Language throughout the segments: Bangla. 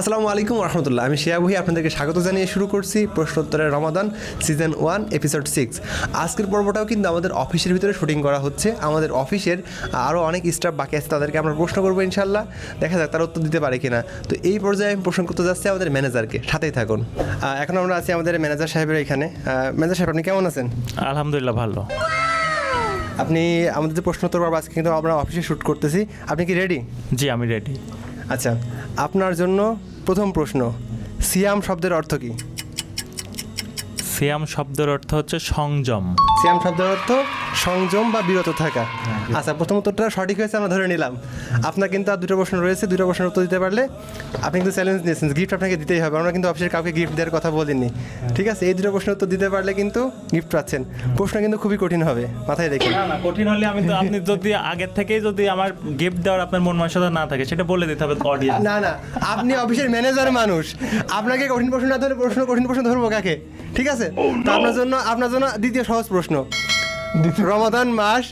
আসসালামু আলাইকুম রহমতুল্লাহ। আমি শিয়া বহি আপনাদেরকে স্বাগত জানিয়ে শুরু করছি প্রশ্নোত্তরের রমাদান সিজন 1 এপিসোড 6। আজকের পর্বটাও কিন্তু আমাদের অফিসের ভিতরে শুটিং করা হচ্ছে। আমাদের অফিসের আরও অনেক স্টাফ বাকি আছে, তাদেরকে আমরা প্রশ্ন করবো ইনশাল্লাহ। দেখা যাক তারা উত্তর দিতে পারে কিনা। তো এই পর্যায়ে আমি প্রশ্ন করতে যাচ্ছি আমাদের ম্যানেজারকে, সাথেই থাকুন। এখন আমরা আছি আমাদের ম্যানেজার সাহেবের এখানে। ম্যানেজার সাহেব, আপনি কেমন আছেন? আলহামদুলিল্লাহ ভালো। আপনি আমাদের যে প্রশ্নোত্তর পর্ব আজকে কিন্তু আমরা অফিসে শ্যুট করতেছি, আপনি কি রেডি? জি, আমি রেডি। আচ্ছা, আপনার জন্য প্রথম প্রশ্ন, সিয়াম শব্দের অর্থ কী? সিয়াম শব্দের অর্থ হচ্ছে সংযম। সিয়াম শব্দের অর্থ সংযম বা বিরত থাকা। আচ্ছা, প্রথম উত্তরটা সঠিক হয়েছে, আমরা ধরে নিলাম। আপনার কিন্তু আর দুটো প্রশ্ন রয়েছে, দুটো প্রশ্নের উত্তর দিতে পারলে আপনি কিন্তু চ্যালেঞ্জ নিয়েছেন, গিফট আপনাকে দিতেই হবে। আমরা কিন্তু অফিসের কাউকে গিফট দেওয়ার কথা বলিনি, ঠিক আছে? এই দুটো প্রশ্নের উত্তর দিতে পারলে কিন্তু গিফট পাচ্ছেন। প্রশ্ন কিন্তু খুবই কঠিন হবে, মাথায় রেখে। না, কঠিন হলে আপনি যদি আগের থেকেই যদি আমার গিফট দেওয়ার আপনার মন মানসিকতা না থাকে, সেটা বলে দিতে হবে অডিয়েন্স। না, আপনি অফিসের ম্যানেজার মানুষ, আপনাকে কঠিন প্রশ্ন না ধরে কঠিন প্রশ্ন ধরবো কাকে? ঠিক আছে, তো আপনার জন্য দ্বিতীয় সহজ প্রশ্ন, রমাদান মাস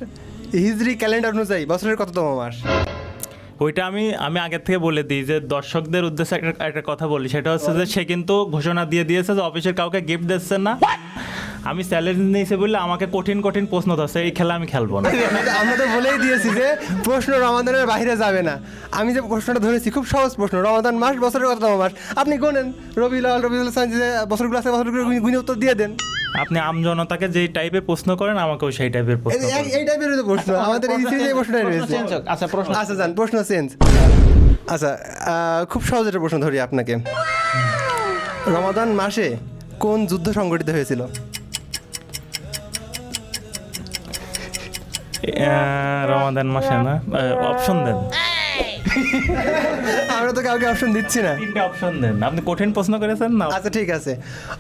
হিজরি ক্যালেন্ডার অনুযায়ী বছরের কততম মাস? ওইটা আমি আগের থেকে বলে দিই যে দর্শকদের উদ্দেশ্যে একটা কথা বলি, সেটা হচ্ছে যে সে কিন্তু ঘোষণা দিয়ে দিয়েছে যে অফিসের কাউকে গিফট দিচ্ছে না। আমি চ্যালেঞ্জ নিয়েছি বললে আমাকে কঠিন প্রশ্ন ধরছে, এই খেলা আমি খেলবো না। আমরা তো বলেই দিয়েছি যে প্রশ্ন রমাদানের বাইরে যাবে না। আমি যে প্রশ্নটা ধরেছি খুব সহজ প্রশ্ন, রমাদান মাস বছরের কততম মাস? আপনি গোনেন, রবিউল যে বছরগুলো আছে বছরগুলো গুনে উত্তর দিয়ে দেন। আপনি আমজনতাকে যেই টাইপের প্রশ্ন করেন আমাকেও সেই টাইপের প্রশ্ন করেন। এই টাইপের প্রশ্ন আমাদের এই সিরিজে প্রশ্নটাই রয়েছে। আচ্ছা জান, প্রশ্ন চেঞ্জ। আচ্ছা, খুব সহজ একটা প্রশ্ন ধরি আপনাকে। রমাদান মাসে কোন যুদ্ধ সংগঠিত হয়েছিল? রমাদান মাসে না, অপশন দেন। আমরা তো কাউকে অপশন দিচ্ছি না। 3টা অপশন দেন, আপনি কঠিন প্রশ্ন করেছেন না। আচ্ছা ঠিক আছে,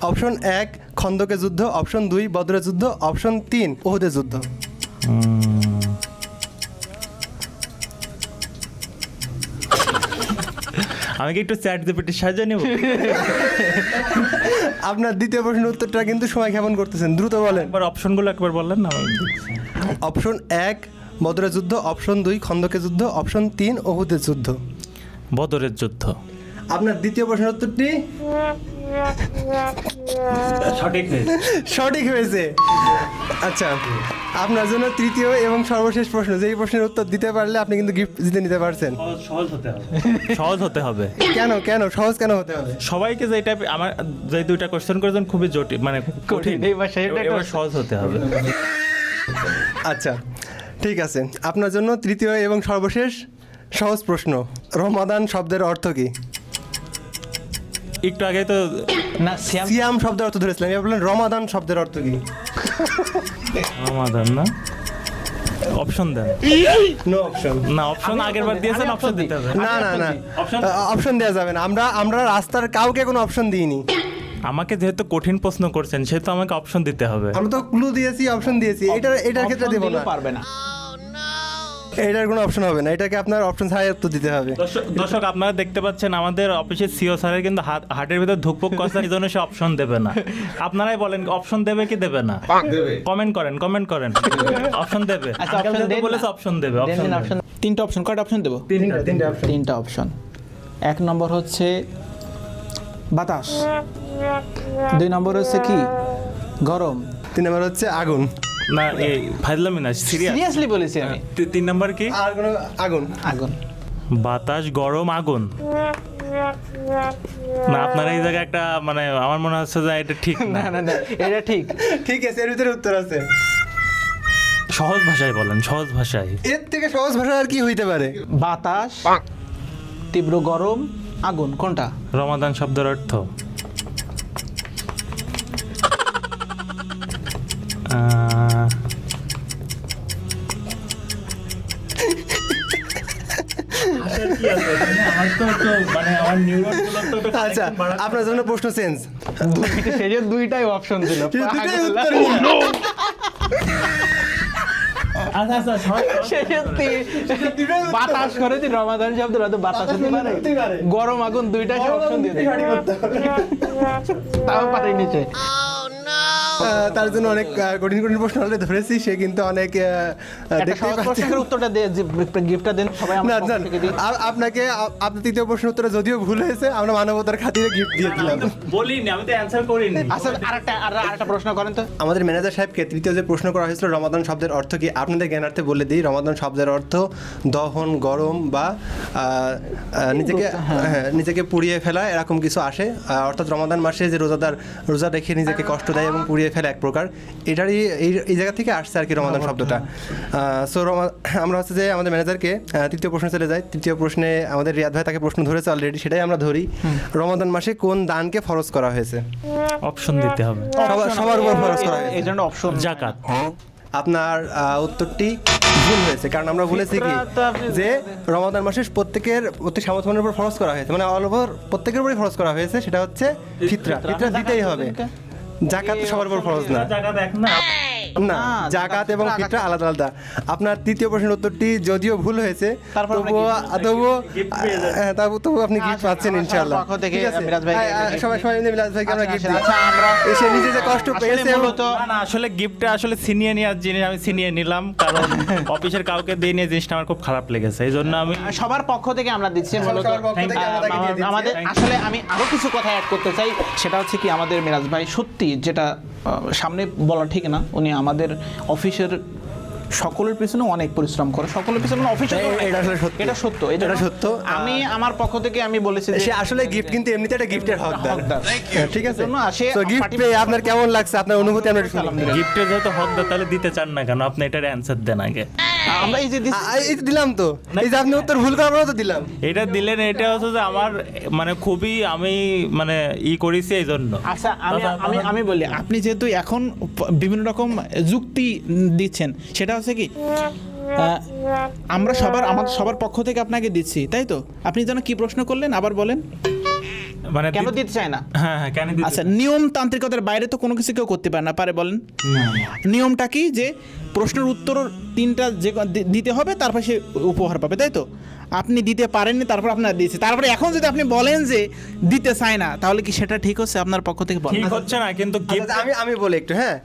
অপশন 1 খন্দকের যুদ্ধ, অপশন 2 বদরের যুদ্ধ, অপশন 3 উহুদের যুদ্ধ। আমি কি একটু চ্যাট জিপিটির সাহায্য নেব? আপনার দ্বিতীয় প্রশ্নের উত্তরটা কিন্তু সময় ক্ষেপণ করতেছেন, দ্রুত বলেন। একবার অপশনগুলো একবার বললেন না। অপশন 1 বদরের যুদ্ধ, অপশন 2 খন্দকের যুদ্ধ, অপশন 3 উহুদের যুদ্ধ। বদরের যুদ্ধ। আপনার দ্বিতীয় প্রশ্নের উত্তরটি সঠিক হয়েছে। আচ্ছা, আপনার জন্য তৃতীয় এবং সর্বশেষ প্রশ্ন, যেই প্রশ্নের উত্তর দিতে পারলে আপনি কিন্তু গিফট জিতে নিতে পারছেন। সহজ হতে হবে। কেন সহজ কেন হতে হবে? সবাইকে যেটা আমার যে দুইটা কোশ্চেন করেছেন খুবই জটিল, মানে কঠিন, এবার সহজ হতে হবে। আচ্ছা ঠিক আছে, আপনার জন্য তৃতীয় এবং সর্বশেষ সহজ প্রশ্ন, রমাদান শব্দের অর্থ কি? একটু আগে তো না সিয়াম শব্দের অর্থ ধরেছিলাম, এবার বললেন রমাদান শব্দের অর্থ কি? রমাদান না, অপশন দেন। No option. না, অপশন আগের বার দিয়েছেন, অপশন দিতে হবে। না অপশন দেওয়া যাবে না। আমরা রাস্তার কাউকে কোনো অপশন দিইনি। আমাকে যেহেতু কঠিন প্রশ্ন করছেন সেহেতু আমাকে অপশন দিতে হবে। আমরা তো ক্লু দিয়েছি, অপশন দিয়েছি, এটার ক্ষেত্রে দেব না, পারবে না। এটার কোনো অপশন হবে না, এটাকে আপনার অপশন ছাড়াই উত্তর দিতে হবে। দর্শক আপনারা দেখতে পাচ্ছেন আমাদের অফিসের সিও স্যারের কিন্তু হাটের ভিতর ধুকপুক করছে, এই জন্য সে অপশন দেবে না। আপনারাই বলেন অপশন দেবে কি দেবে না? কমেন্ট করেন অপশন দেবে। আঙ্কেল যেহেতু বলেছে অপশন দেবে। তিনটা অপশন, কয়টা অপশন দেবো? তিনটা অপশন। 1 নম্বর হচ্ছে বাতাস, 2 নম্বর হচ্ছে কি গরম, 3 নম্বর হচ্ছে আগুন। না, এই ফাইজলামি না, সিরিয়াসলি বলেছি আমি। 3 নাম্বার কি? আর কোনো আগুন। বাতাস, গরম, আগুন। না, আপনার এই জায়গায় একটা মানে আমার মনে হচ্ছে যে এটা ঠিক না। না এটা ঠিক আছে, এর ভিতরে উত্তর আছে। সহজ ভাষায় বলেন, সহজ ভাষায়। এর থেকে সহজ ভাষা আর কি হইতে পারে? বাতাস, তীব্র গরম, আগুন, কোনটা? রমাদান শব্দের অর্থ আচ্ছা, আপনার জন্য প্রশ্ন চেঞ্জ। দুইটাই অপশন ছিল। বাতাস করে রমাদান শব্দ বাতাস হতে পারে, গরম আগুন দুইটাই অপশন দিয়ে তাও পারে নিচে। তার জন্য অনেক কঠিন কঠিন প্রশ্ন অলরেডি ধরেছি, সে কিন্তু অনেক একটা দেখতেই সহজ পাচ্ছেন। প্রশ্নের উত্তরটা দিয়ে গিফটটা দেন সবাই না আমরা না, পক্ষ থেকে দিই। আপনাকে আপনার তৃতীয় প্রশ্নের উত্তরে যদিও ভুল হয়েছে, আমরা মানবতার খাতিরে গিফট দিয়ে দিলাম। বলিনি, আমি তো অ্যান্সার করিনি। আচ্ছা আরেকটা প্রশ্ন করেন তো। আমাদের ম্যানেজার সাহেবকে তৃতীয় যে প্রশ্ন করা হয়েছিল রমাদান শব্দের অর্থ কি, আপনাদের জ্ঞানার্থে বলে দিই। রমাদান শব্দের অর্থ দহন, গরম বা নিজেকে পুড়িয়ে ফেলা, এরকম কিছু আসে। অর্থাৎ রমাদান মাসে যে রোজাদার রোজা রেখে নিজেকে কষ্ট দেয় এবং পুড়িয়ে ফেলে এক প্রকার, এটারই এই জায়গা থেকে আসছে আর কি রমাদান শব্দটা। সো আমরা হচ্ছে যে আমাদের ম্যানেজারকে তৃতীয় প্রশ্নে চলে যাই। তৃতীয় প্রশ্নে আমাদের রিয়াদ ভাই তাকে প্রশ্ন ধরেছে অলরেডি, সেটাই আমরা ধরি। রমাদান মাসে কোন দানকে ফরজ করা হয়েছে? অপশন দিতে হবে। সবার উপর ফরজ করা হয়েছে। এই জন্য অপশন জাকাত। আপনার উত্তরটি ভুল হয়েছে, কারণ আমরা বলেছি কি যে রমাদান মাসে প্রত্যেক সামর্থ্যের উপর খরচ করা হয়েছে, মানে অল ওভার প্রত্যেকের উপরই খরচ করা হয়েছে, সেটা হচ্ছে ফিতরা দিতেই হবে। জাকাত সবার উপর খরচ না, জাকাত এক না। না, জাকাত এবং ফিতরা আলাদা আলাদা। আপনার তৃতীয় প্রশ্নের উত্তরটি যদিও ভুল হয়েছে, তারপর আমরা তবুও আপনি গিফট পাচ্ছেন ইনশাআল্লাহ। পক্ষ থেকে ঠিক আছে? মিরাজ ভাইকে সবাই মিলে মিরাজ ভাইকে আমরা গিফট দিই। আচ্ছা আমরা এসে নিজে যে কষ্ট পেয়েছে মূলত না আসলে গিফটটা আসলে ছিনিয়ে নেওয়ার জিনিস আমি ছিনিয়ে নিলাম, কারণ অফিসের কাউকে দিয়ে নিয়ে জিনিসটা আমার খুব খারাপ লেগেছে, এই জন্য আমি সবার পক্ষ থেকে আমরা দিচ্ছি মূলত। সবার পক্ষ থেকে আমরা তাকে দিয়ে দিচ্ছি। আমাদের আসলে আমি আরো কিছু কথা অ্যাড করতে চাই, সেটা হচ্ছে কি আমাদের মিরাজ ভাই সত্যি যেটা সামনে বলা ঠিক না, উনি আমাদের অফিসের সকলের পিছনে অনেক পরিশ্রম করে, সকলের পিছনে অফিসে এটা আসলে সত্যি। এটা সত্য, এটা সত্য। আমি আমার পক্ষ থেকে আমি বলেছি যে সে আসলে গিফট কিন্তু এমনিতে একটা গিফটের হকদার। হকদার। ঠিক আছে, জন্য সে তো গিফট পেয়ে আপনার কেমন লাগছে, আপনার অনুভূতি আমরা একটু শুনি। আলহামদুলিল্লাহ। গিফটের যেহেতু হকদার তাহলে দিতে চান না কেন? আপনি এটার অ্যান্সার দেন আগে। আমরা এই যে এই তো দিলাম তো, এই যে আপনি উত্তর ভুল করার পরেও তো দিলাম। এটা দিলেন, এটা হচ্ছে যে আমার মানে খুবই আমি মানে করেছি এই জন্য। আচ্ছা আমি বলি, আপনি যেহেতু এখন বিভিন্ন রকম যুক্তি দিচ্ছেন, সেটা হচ্ছে কি আমরা আমাদের সবার পক্ষ থেকে আপনাকে দিচ্ছি, তাই তো? আপনি যেন কি প্রশ্ন করলেন আবার বলেন, মানে কেন দিতে চায় না? হ্যাঁ কেন দিতে আচ্ছা, নিয়মতান্ত্রিকতার বাইরে তো কোনো কিছু কেউ করতে পারে না, পারে বলেন? নিয়মটা কি যে প্রশ্নের উত্তর 3টা যে দিতে হবে, তারপর সে উপহার পাবে, তাই তো? আপনি দিতে পারেননি, তারপর আপনার দিয়েছে, তারপরে এখন যদি আপনি বলেন যে দিতে চায় না, তাহলে কি সেটা ঠিক হচ্ছে আপনার পক্ষ থেকে বলেন? ঠিক হচ্ছে না, কিন্তু গিফট আমি বলি একটু, হ্যাঁ।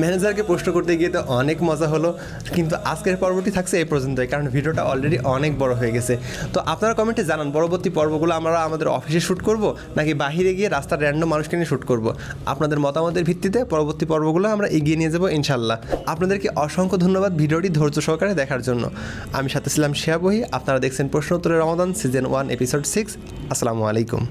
ম্যানেজারকে প্রশ্ন করতে গিয়ে তো অনেক মজা হলো, কিন্তু আজকের পর্বটি থাকছে এই পর্যন্তই, কারণ ভিডিওটা অলরেডি অনেক বড় হয়ে গেছে। তো আপনারা কমেন্টে জানান পরবর্তী পর্বগুলো আমরা আমাদের অফিসে শ্যুট করব নাকি বাইরে গিয়ে রাস্তার র্যান্ডম মানুষকে নিয়ে শ্যুট করব। আপনাদের মতামতের ভিত্তিতে পরবর্তী পর্বগুলো আমরা এগিয়ে নিয়ে যাবো ইনশাল্লাহ। আপনাদেরকে অসংখ্য ধন্যবাদ ভিডিওটি ধৈর্য সহকারে দেখার জন্য। আমি সাথে ছিলাম শিয়া বহি, আপনারা দেখছেন প্রশ্ন উত্তরের রমাদান সিজন 1 এপিসোড 6। আসসালামু আলাইকুম।